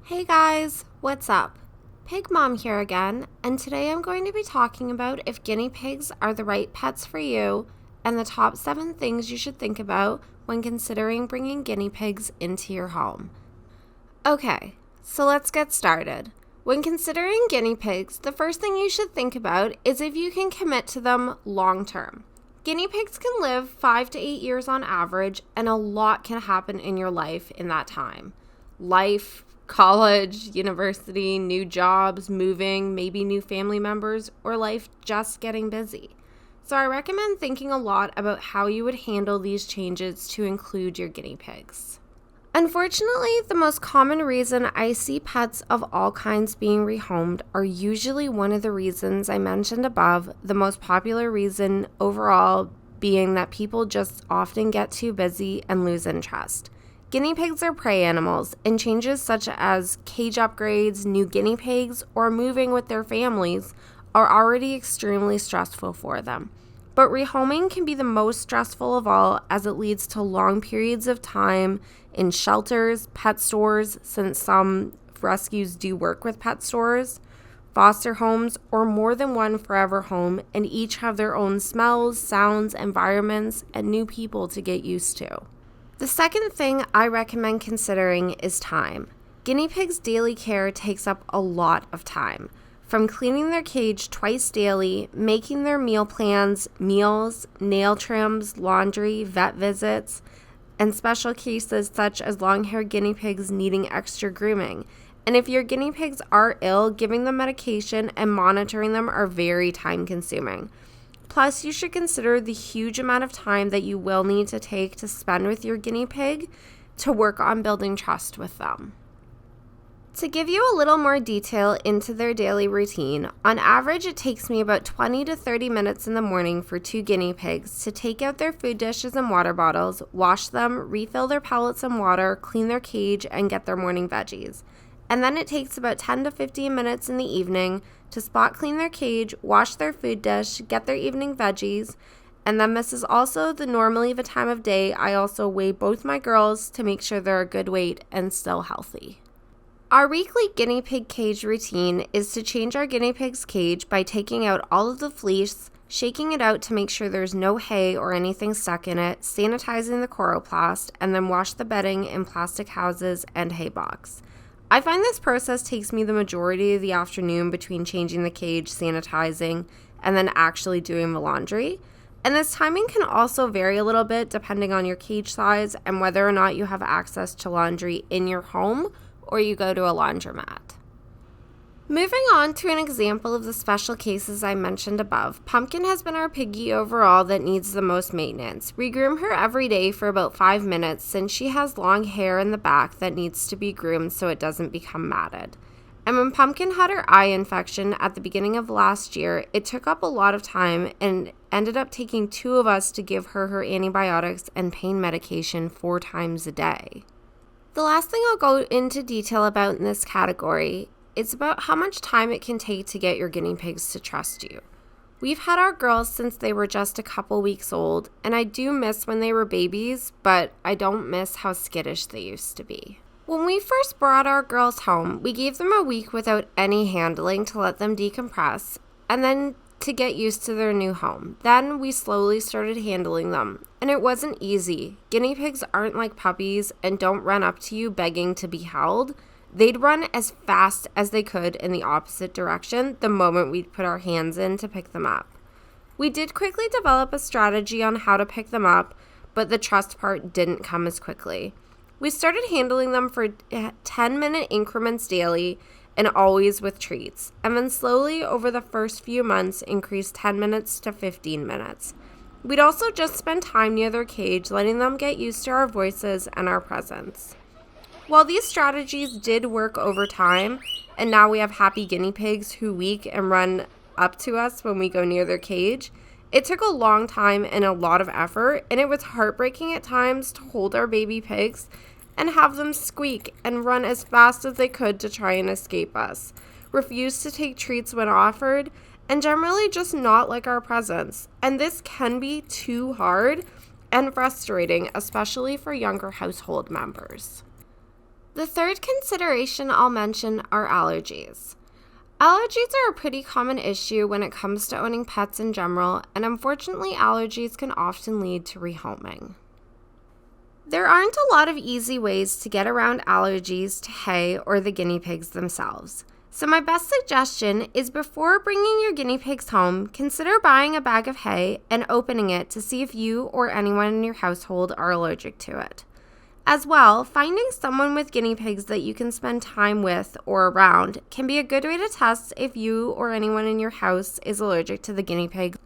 Hey guys, what's up? Pig Mom here again, and today I'm going to be talking about if guinea pigs are the right pets for you and the top 7 things you should think about when considering bringing guinea pigs into your home. Okay, so let's get started. When considering guinea pigs, the first thing you should think about is if you can commit to them long term. Guinea pigs can live 5 to 8 years on average, and a lot can happen in your life in that time. Life, college, university, new jobs, moving, maybe new family members, or life just getting busy. So I recommend thinking a lot about how you would handle these changes to include your guinea pigs. Unfortunately, the most common reason I see pets of all kinds being rehomed are usually one of the reasons I mentioned above, the most popular reason overall being that people just often get too busy and lose interest. Guinea pigs are prey animals, and changes such as cage upgrades, new guinea pigs, or moving with their families are already extremely stressful for them. But rehoming can be the most stressful of all, as it leads to long periods of time in shelters, pet stores, since some rescues do work with pet stores, foster homes, or more than one forever home, and each have their own smells, sounds, environments, and new people to get used to. The second thing I recommend considering is time. Guinea pigs' daily care takes up a lot of time. From cleaning their cage twice daily, making their meal plans, meals, nail trims, laundry, vet visits, and special cases such as long-haired guinea pigs needing extra grooming. And if your guinea pigs are ill, giving them medication and monitoring them are very time-consuming. Plus, you should consider the huge amount of time that you will need to take to spend with your guinea pig to work on building trust with them. To give you a little more detail into their daily routine, on average it takes me about 20 to 30 minutes in the morning for 2 guinea pigs to take out their food dishes and water bottles, wash them, refill their pellets and water, clean their cage, and get their morning veggies. And then it takes about 10 to 15 minutes in the evening to spot clean their cage, wash their food dish, get their evening veggies, and then this is also normally the time of day I also weigh both my girls to make sure they're a good weight and still healthy. Our weekly guinea pig cage routine is to change our guinea pig's cage by taking out all of the fleece, shaking it out to make sure there's no hay or anything stuck in it, sanitizing the coroplast, and then wash the bedding in plastic houses and hay box. I find this process takes me the majority of the afternoon between changing the cage, sanitizing, and then actually doing the laundry. And this timing can also vary a little bit depending on your cage size and whether or not you have access to laundry in your home or you go to a laundromat. Moving on to an example of the special cases I mentioned above, Pumpkin has been our piggy overall that needs the most maintenance. We groom her every day for about 5 minutes since she has long hair in the back that needs to be groomed so it doesn't become matted. And when Pumpkin had her eye infection at the beginning of last year, it took up a lot of time and ended up taking 2 of us to give her antibiotics and pain medication 4 times a day. The last thing I'll go into detail about in this category it's about how much time it can take to get your guinea pigs to trust you. We've had our girls since they were just a couple weeks old, and I do miss when they were babies, but I don't miss how skittish they used to be. When we first brought our girls home, we gave them a week without any handling to let them decompress, and then to get used to their new home. Then we slowly started handling them, and it wasn't easy. Guinea pigs aren't like puppies and don't run up to you begging to be held. They'd run as fast as they could in the opposite direction the moment we'd put our hands in to pick them up. We did quickly develop a strategy on how to pick them up, but the trust part didn't come as quickly. We started handling them for 10-minute increments daily and always with treats, and then slowly over the first few months increased 10 minutes to 15 minutes. We'd also just spend time near their cage, letting them get used to our voices and our presence. While these strategies did work over time, and now we have happy guinea pigs who weep and run up to us when we go near their cage, it took a long time and a lot of effort, and it was heartbreaking at times to hold our baby pigs and have them squeak and run as fast as they could to try and escape us, refuse to take treats when offered, and generally just not like our presence. And this can be too hard and frustrating, especially for younger household members. The third consideration I'll mention are allergies. Allergies are a pretty common issue when it comes to owning pets in general, and unfortunately, allergies can often lead to rehoming. There aren't a lot of easy ways to get around allergies to hay or the guinea pigs themselves. So my best suggestion is before bringing your guinea pigs home, consider buying a bag of hay and opening it to see if you or anyone in your household are allergic to it. As well, finding someone with guinea pigs that you can spend time with or around can be a good way to test if you or anyone in your house is allergic to the guinea pig.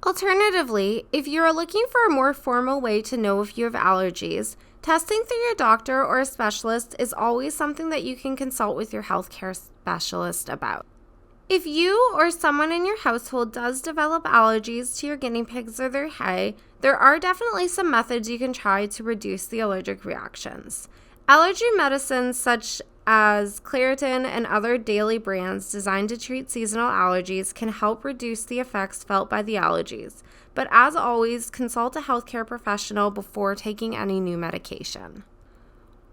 Alternatively, if you are looking for a more formal way to know if you have allergies, testing through your doctor or a specialist is always something that you can consult with your healthcare specialist about. If you or someone in your household does develop allergies to your guinea pigs or their hay, there are definitely some methods you can try to reduce the allergic reactions. Allergy medicines such as Claritin and other daily brands designed to treat seasonal allergies can help reduce the effects felt by the allergies. But as always, consult a healthcare professional before taking any new medication.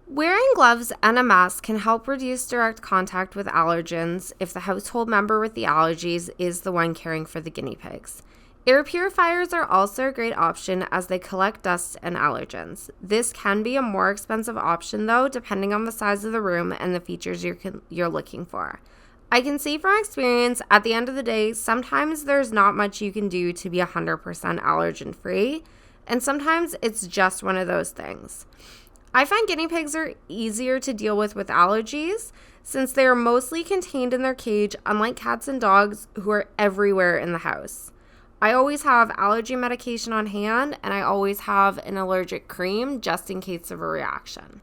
Wearing gloves and a mask can help reduce direct contact with allergens if the household member with the allergies is the one caring for the guinea pigs. Air purifiers are also a great option as they collect dust and allergens. This can be a more expensive option though, depending on the size of the room and the features you're looking for. I can say from experience, at the end of the day, sometimes there's not much you can do to be 100% allergen free, and sometimes it's just one of those things. I find guinea pigs are easier to deal with allergies since they are mostly contained in their cage, unlike cats and dogs who are everywhere in the house. I always have allergy medication on hand, and I always have an allergic cream just in case of a reaction.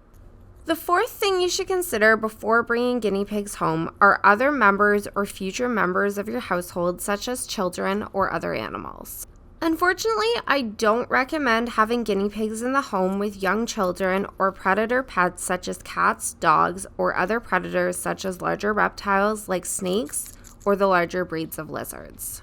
The fourth thing you should consider before bringing guinea pigs home are other members or future members of your household, such as children or other animals. Unfortunately, I don't recommend having guinea pigs in the home with young children or predator pets such as cats, dogs, or other predators such as larger reptiles like snakes or the larger breeds of lizards.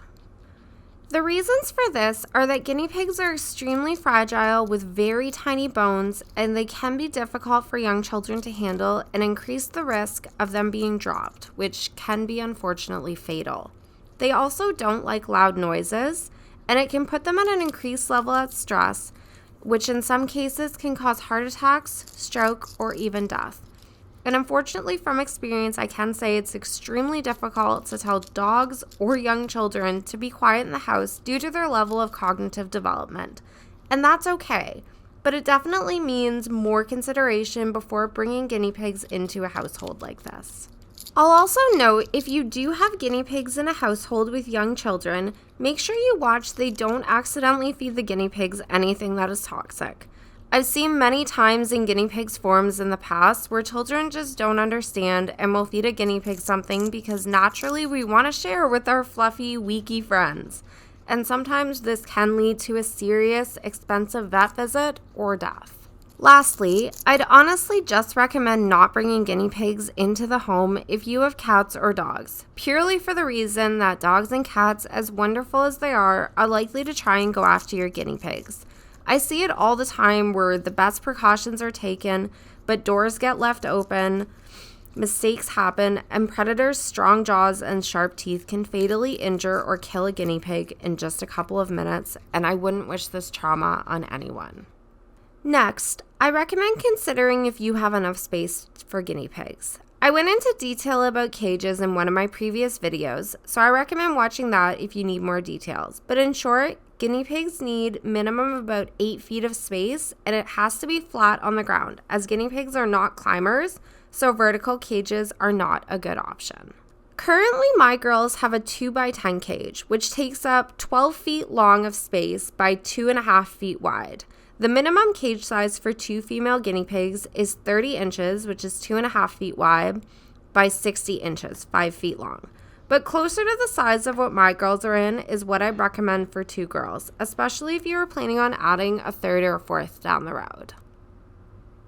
The reasons for this are that guinea pigs are extremely fragile with very tiny bones, and they can be difficult for young children to handle and increase the risk of them being dropped, which can be unfortunately fatal. They also don't like loud noises, and it can put them at an increased level of stress, which in some cases can cause heart attacks, stroke, or even death. And unfortunately, from experience, I can say it's extremely difficult to tell dogs or young children to be quiet in the house due to their level of cognitive development. And that's okay, but it definitely means more consideration before bringing guinea pigs into a household like this. I'll also note, if you do have guinea pigs in a household with young children, make sure you watch they don't accidentally feed the guinea pigs anything that is toxic. I've seen many times in guinea pigs forums in the past where children just don't understand and will feed a guinea pig something because naturally we want to share with our fluffy, weaky friends. And sometimes this can lead to a serious, expensive vet visit or death. Lastly, I'd honestly just recommend not bringing guinea pigs into the home if you have cats or dogs, purely for the reason that dogs and cats, as wonderful as they are likely to try and go after your guinea pigs. I see it all the time where the best precautions are taken, but doors get left open, mistakes happen, and predators' strong jaws and sharp teeth can fatally injure or kill a guinea pig in just a couple of minutes, and I wouldn't wish this trauma on anyone. Next, I recommend considering if you have enough space for guinea pigs. I went into detail about cages in one of my previous videos, so I recommend watching that if you need more details. But in short, guinea pigs need minimum of about 8 feet of space, and it has to be flat on the ground, as guinea pigs are not climbers, so vertical cages are not a good option. Currently, my girls have a 2x10 cage, which takes up 12 feet long of space by 2.5 feet wide. The minimum cage size for 2 female guinea pigs is 30 inches, which is 2.5 feet wide, by 60 inches, 5 feet long. But closer to the size of what my girls are in is what I recommend for 2 girls, especially if you are planning on adding a 3rd or a 4th down the road.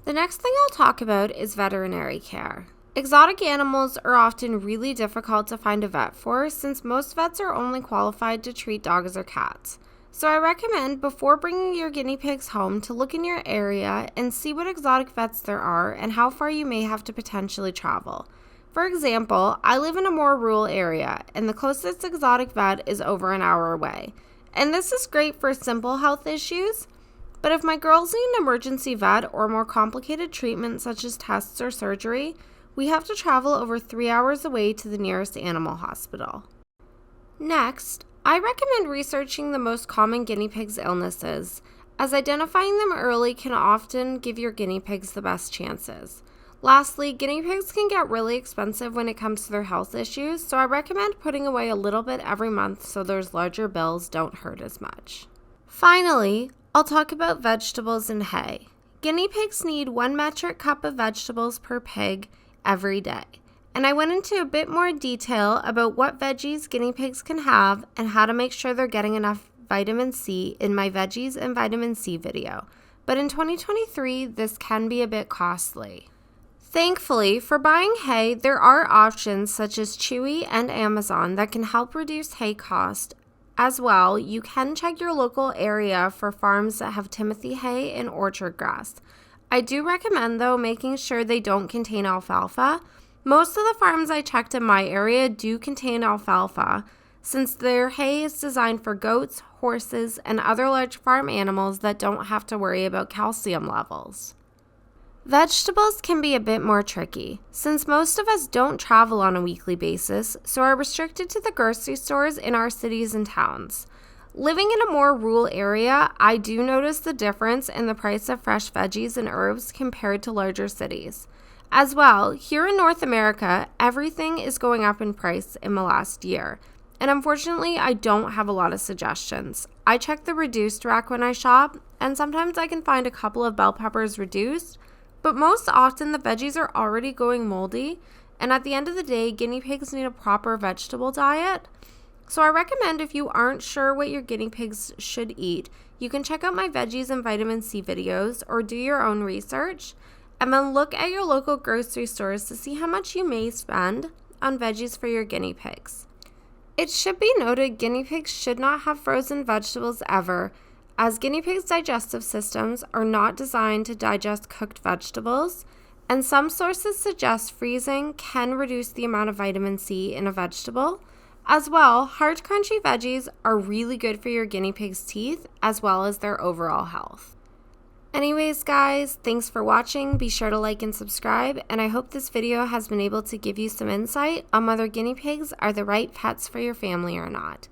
The next thing I'll talk about is veterinary care. Exotic animals are often really difficult to find a vet for since most vets are only qualified to treat dogs or cats. So I recommend before bringing your guinea pigs home to look in your area and see what exotic vets there are and how far you may have to potentially travel. For example, I live in a more rural area and the closest exotic vet is over an hour away. And this is great for simple health issues, but if my girls need an emergency vet or more complicated treatment such as tests or surgery, we have to travel over 3 hours away to the nearest animal hospital. Next, I recommend researching the most common guinea pigs' illnesses, as identifying them early can often give your guinea pigs the best chances. Lastly, guinea pigs can get really expensive when it comes to their health issues, so I recommend putting away a little bit every month so those larger bills don't hurt as much. Finally, I'll talk about vegetables and hay. Guinea pigs need 1 metric cup of vegetables per pig every day. And I went into a bit more detail about what veggies guinea pigs can have and how to make sure they're getting enough vitamin C in my veggies and vitamin C video. But in 2023, this can be a bit costly. Thankfully, for buying hay, there are options such as Chewy and Amazon that can help reduce hay cost. As well, you can check your local area for farms that have Timothy hay and orchard grass. I do recommend, though, making sure they don't contain alfalfa. Most of the farms I checked in my area do contain alfalfa, since their hay is designed for goats, horses, and other large farm animals that don't have to worry about calcium levels. Vegetables can be a bit more tricky, since most of us don't travel on a weekly basis, so are restricted to the grocery stores in our cities and towns. Living in a more rural area, I do notice the difference in the price of fresh veggies and herbs compared to larger cities. As well, here in North America, everything is going up in price in the last year. And unfortunately, I don't have a lot of suggestions. I check the reduced rack when I shop, and sometimes I can find a couple of bell peppers reduced, but most often the veggies are already going moldy, and at the end of the day, guinea pigs need a proper vegetable diet. So I recommend if you aren't sure what your guinea pigs should eat, you can check out my veggies and vitamin C videos or do your own research. And then look at your local grocery stores to see how much you may spend on veggies for your guinea pigs. It should be noted guinea pigs should not have frozen vegetables ever, as guinea pigs' digestive systems are not designed to digest cooked vegetables, and some sources suggest freezing can reduce the amount of vitamin C in a vegetable. As well, hard crunchy veggies are really good for your guinea pig's teeth as well as their overall health. Anyways, guys, thanks for watching. Be sure to like and subscribe, and I hope this video has been able to give you some insight on whether guinea pigs are the right pets for your family or not.